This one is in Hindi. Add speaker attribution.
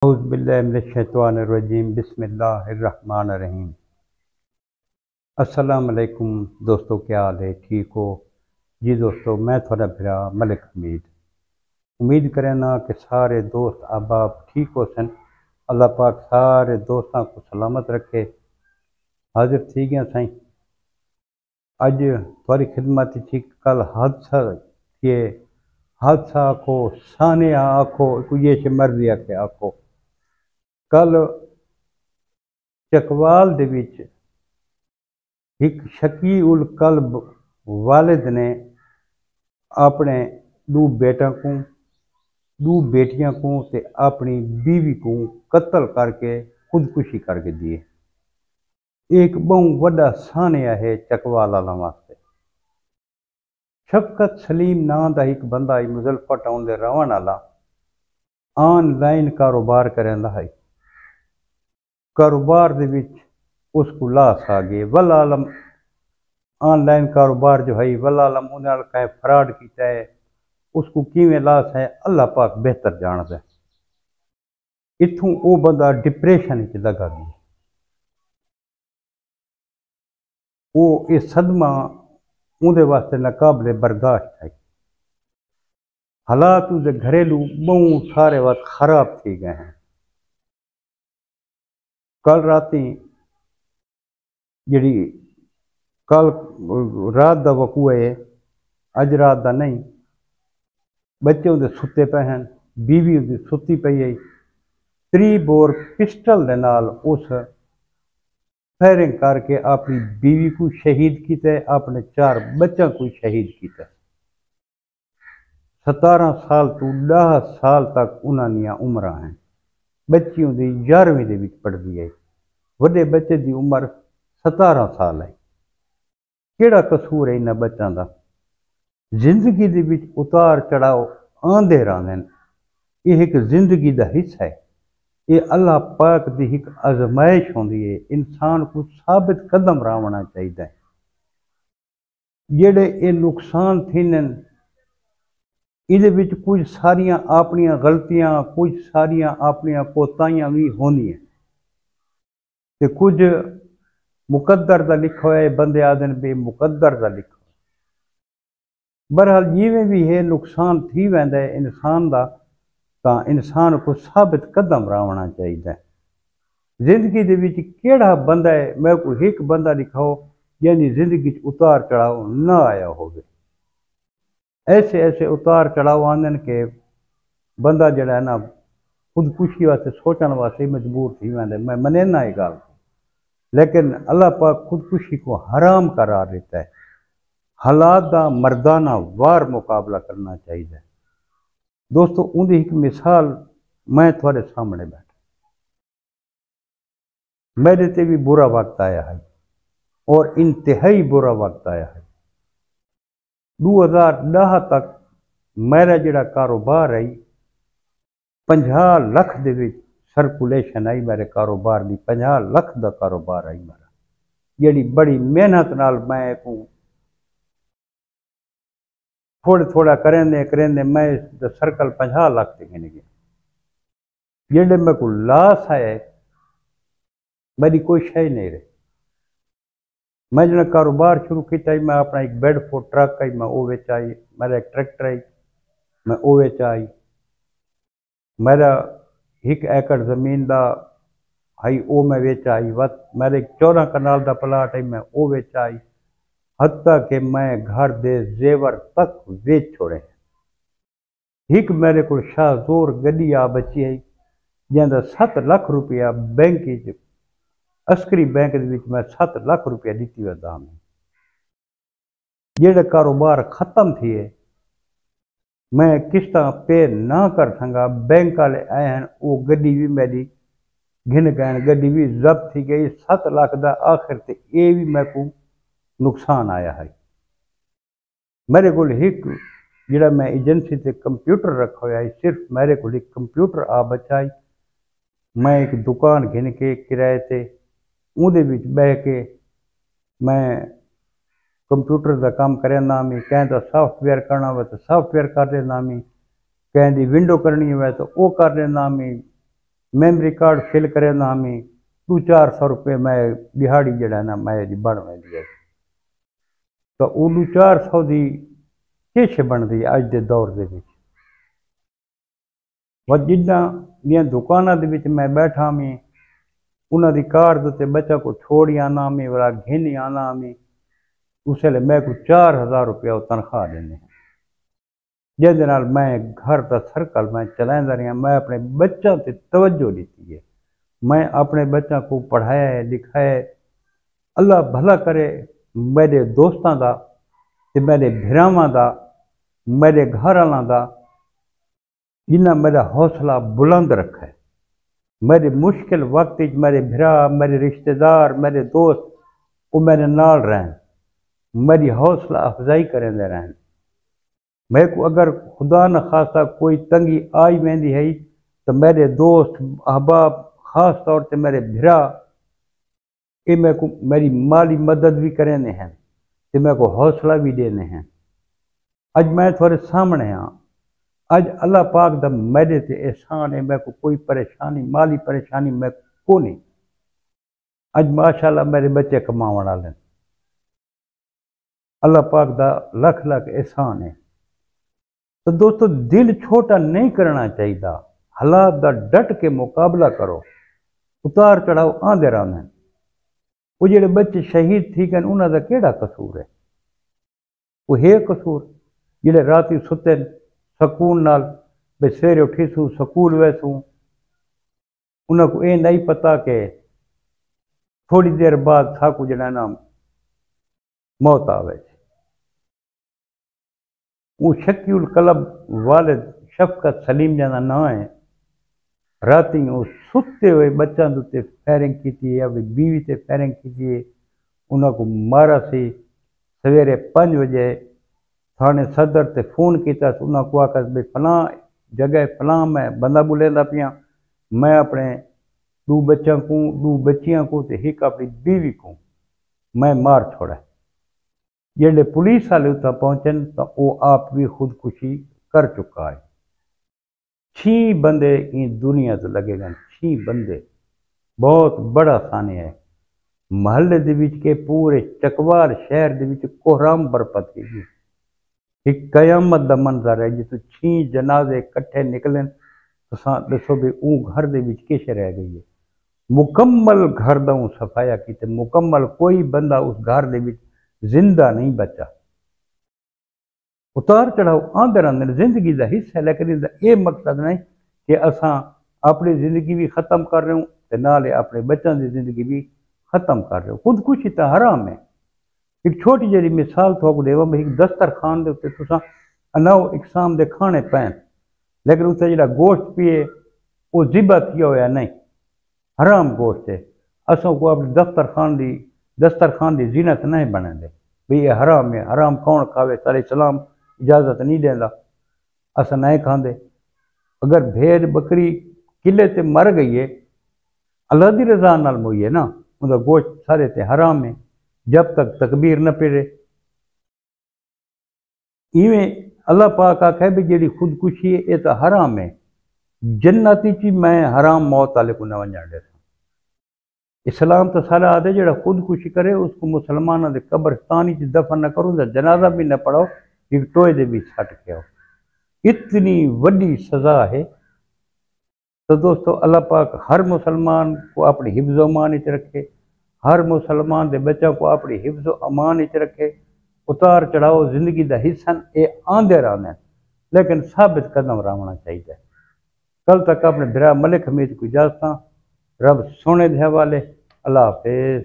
Speaker 1: औज़ुबिल्लाहिमिनश्शैतानिर्रजीम बिस्मिल्लाहिर्रहमानिर्रहीम। अस्सलाम वालेकुम दोस्तों, क्या हाल है? ठीक हो जी दोस्तों? मैं थोड़ा फिरा मलिक हमीद उम्मीद करें ना कि सारे दोस्त अहबाब ठीक हो सन। अल्लाह पाक सारे दोस्तों को सलामत रखे। हाजिर थी गया साईं अज थोड़ी खिदमत थी। कल हादसा थिए। हादसा आखो, सानिया आखो, ये मर्जी आखे आखो। कल चकवाल दे विच एक शकी उल कल्ब वालिद ने अपने दो बेटा को, दो बेटियां को ते अपनी बीवी को कत्ल करके खुदकुशी करके दिए। एक बहु वड्डा सानिया है चकवाल वाला वास्ते। शफकत सलीम नाम का एक बंदा है, मुजफ्फर टाउन के रहने वाला, ऑनलाइन कारोबार करेंदा है। कारोबार दे विच उसको लास आ गए। वल आलम ऑनलाइन कारोबार जो है वल आलम उन्हें कहीं फ्रॉड किया है, उसको किवें लास है अल्लाह पाक बेहतर जानता है। इत्थों वो बंदा डिप्रेशन च लगा गया। वो ये सदमा उनके वास्ते नाकाबिले बर्दाश्त है। हालात उसके घरेलू बहुत सारे वक्त खराब थी गए हैं। कल राती जी कल रात का वकूआ है, अज रात का नहीं। बच्चे उनके सुते पे हैं, बीवी उनकी सुती पई है। 3 बोर पिस्टल के नाल उस फायरिंग करके अपनी बीवी को शहीद किया, अपने 4 बच्चों को शहीद किया। 17 साल तो 10 साल तक उन्होंने उम्र हैं। बच्ची उनकी 11वीं के पढ़ती है। वड्डे बच्चे की उम्र 17 साल है। केड़ा कसूर है इन्होंने बच्चों का? जिंदगी दे विच उतार चढ़ाव आंदे रहंदे ने। यह एक जिंदगी का हिस्सा है। ये अल्लाह पाक की एक आजमाइश होंदी है। इंसान को साबित कदम रहना चाहिए। जेड़े ये नुकसान थे ये कुछ सारिया अपनिया गलतियां, कुछ सारिया अपनिया कोताहियां भी होंदियां ते कुछ मुकद्दर का लिखा हुआ है। बंदे आदे बे मुकद्दर का लिखा। बहरहाल जिवें भी है नुकसान थी वैंदा है इंसान का, तो इंसान को साबित कदम रहना चाहिए। जिंदगी दे विच केड़ा बंदा है, मैं कोई एक बंदा दिखाओ यानी जिंदगी उतार चढ़ाव ना आया होवे। ऐसे ऐसे उतार चढ़ाव आंदे के बंदा जड़ा है ना खुदकुशी वास्ते सोचने वास्ते मजबूर थी वैंदे। मैं मनेना ये गल, लेकिन अल्लाह पाक खुदकुशी को हराम करार देता है। हालात का मर्दाना वार मुकाबला करना चाहिए। दोस्तों उनकी एक मिसाल मैं थोड़े सामने बैठा। मेरे ते भी बुरा वक्त आया है और इंतहाई बुरा वक्त आया है। 2010 तक मेरा जड़ा कारोबार है 50 लाख दे विच सर्कुलेशन आई। मेरे कारोबार की 50 लाख का कारोबार आई मेरा, जी बड़ी मेहनत नाल मैं थोड़ा थोड़ा करेंदे करेंदे मैं सर्कल 50 लाख से गिन गया। जेडे मैं को लास आए मेरी कोई शय नहीं रही। मैं जो कारोबार शुरू किया मैं अपना एक बेड फोर ट्रक आई, मैं वो बेच आई। मेरा एक ट्रैक्टर आई, मैं वो बेच आई। मेरा 1 एकड़ जमीन का आई, वो मैं बेच आई। बस मेरे एक 14 कनाल का प्लाट है, मैं वो बेच आई। हत्ता कि मैं घर दे जेवर तक बेच छोड़े। एक मेरे को शाहजोर गड्डी आ बची है जिंदा 7 लाख रुपया बैंक अस्करी बैंक मैं 7 लाख रुपया दी हुआ दाम है। जेड़ा कारोबार खत्म थी है, मैं किस्त पे ना कर सका। बैंक वाले आए हैं, वो गड्डी भी मेरी घिन गए, गड्डी भी जब्त थी गई। 7 लाख का आखिर से ये भी मेरे को नुकसान आया है। मेरे को एक जरा मैं एजेंसी से कंप्यूटर रखा हुआ है, सिर्फ मेरे को एक कंप्यूटर आ बचाई। मैं एक दुकान घिन के किराए से उहदे विच बह के मैं कंप्यूटर का काम करें नामी। कहें तो सॉफ्टवेयर करना हो तो सॉफ्टवेयर कर दे नामी, कहें दी विंडो करनी हो तो वो कर दे नामी। मेमोरी कार्ड फिल करे ना हमें 200-400 रुपये मैं दिहाड़ी जड़ा ना मैं जी बन वेंदी है। तो वो 400 की किश बनती अज के दौर के विच। व जिदा दियां दुकानां दे विच मैं बैठा मैं उन्हां दी कार दे उत्ते बच्चा को छोड़ आना मैं वाला घिन आना मैं उस वेले मैं को 4000 रुपया तनख्वाह देने जिस नाल मैं घर का सर्कल मैं चलांदा रहा। मैं अपने बच्चों से तवज्जो दी है। मैं अपने बच्चों को पढ़ाया है लिखाया है। अल्लाह भला करे मेरे दोस्तों का ते मेरे भरावां का मेरे घर वालों का जिन्हें मेरा हौसला बुलंद रखा है। मेरे मुश्किल वक्त मेरे भरा मेरे रिश्तेदार मेरे दोस्त वो मेरे नाल रहन मेरी हौसला अफजाई करेंदे रहन। मैं को अगर खुदा न खासा कोई तंगी आई वेंदी है तो मेरे दोस्त अहबाब खास तौर पर मेरे भरा ये मैं को मेरी माली मदद भी करेंदे हैं तो मैं को हौसला भी देने हैं। अज मैं थोड़े सामने हाँ। अज अल्लाह पाक दा मेरे ते एहसान है। मैं को कोई परेशानी माली परेशानी मैं को नहीं। अज माशाल्लाह मेरे बच्चे कमावण वाले अल्लाह पाक दा लख लख एहसान है। तो दोस्तों दिल छोटा नहीं करना चाहिए। हालात का डट के मुकाबला करो। उतार चढ़ाव आंदे रहने। वो जेडे बच्चे शहीद थी गए उन्होंने केड़ा कसूर है? वो है कसूर जेडे राती सुते सकून नाल बे सवेरे उठीसूँ स्कूल वैसूँ उनको ये नहीं पता कि थोड़ी देर बाद साकू जड़ा ना मौत आवे। वो शकीउल कलब वालिद शफकत सलीम जना ना है। राती वो सुते हुए बच्चों के उत्ते फायरिंग की है। अपनी बीवी से फायरिंग की है। उन्होंने मारा सी सवेरे 5 बजे थाने सदर से फोन किया। उन्होंने को आकर भाई फलां जगह फलां मैं बंदा बुलेंदा पिया। मैं अपने 2 बच्चों को 2 बच्चियों को तो एक अपनी बीवी को मैं मार छोड़ा। जेडे पुलिस वाले उत्तर पहुंचन तो वो आप भी खुदकुशी कर चुका है। 6 बंदे इन दुनिया तो लगेगा। 6 बंदे बहुत बड़ा साने है। महल्ले दे विच के पूरे चकवाल शहर दे विच कोहराम बरपा थी गई। एक कयामत का मंजर है जिस 6 जनाजे इकट्ठे निकले तो दसो भी ऊ घर दे विच किश रह गई है। मुकम्मल घर दा सफाया की मुकम्मल कोई बंदा उस घर दे विच जिंदा नहीं बचा। उतार चढ़ाव आंदे रहंदे जिंदगी का हिस्सा है। लेकिन इसका ये मकसद नहीं कि असां अपनी जिंदगी भी ख़त्म कर रहे हो तो नाले अपने बच्चों की जिंदगी भी ख़त्म कर रहे हो। खुदकुशी तो हराम है। एक छोटी जी मिसाल थोक देव भाई एक दस्तरखान के उत्ते तुसां 9 इकसाम के खाने पैन लेकिन उत्ते जो गोश्त पिए वो जिबा किया होया नहीं हराम गोश्त है। असों को अपने दस्तरखान की जीनत नहीं बने भाई ये हराम है। हराम कौन खावे? सारे इस्लाम इजाज़त नहीं देता। अस नहीं खाते। अगर भेड़ बकरी किले ते मर गई है अल्लाह की रजा नाल मोई है ना उनका गोश्त सारे ते हराम है जब तक तकबीर न पिरे। इवें अल्लाह पाक आखे भी जी खुदकुशी है ये तो हराम है। जन्नती ची मैं हराम मौत वाले को न वजन दे। इस्लाम तो सारा आदे जो खुदकुशी करे उसको मुसलमानों के कब्रस्तान दफन न करो जनाजा भी न पढ़ो एक टोए दे भी छट के आओ। इतनी वड्डी सज़ा है। तो दोस्तों अल्लाह पाक हर मुसलमान को अपनी हिफ्ज़ अमान च रखे। हर मुसलमान के बच्चों को अपनी हिफ्ज़ अमान च रखे। उतार चढ़ाओ जिंदगी का हिस्सा ये आंदे रहने लेकिन साबित कदम रहना चाहिए। कल तक अपने बिरा मलिक हमीद को इजाजत। रब सोने दे हवाले। अल्लाह हाफिज़।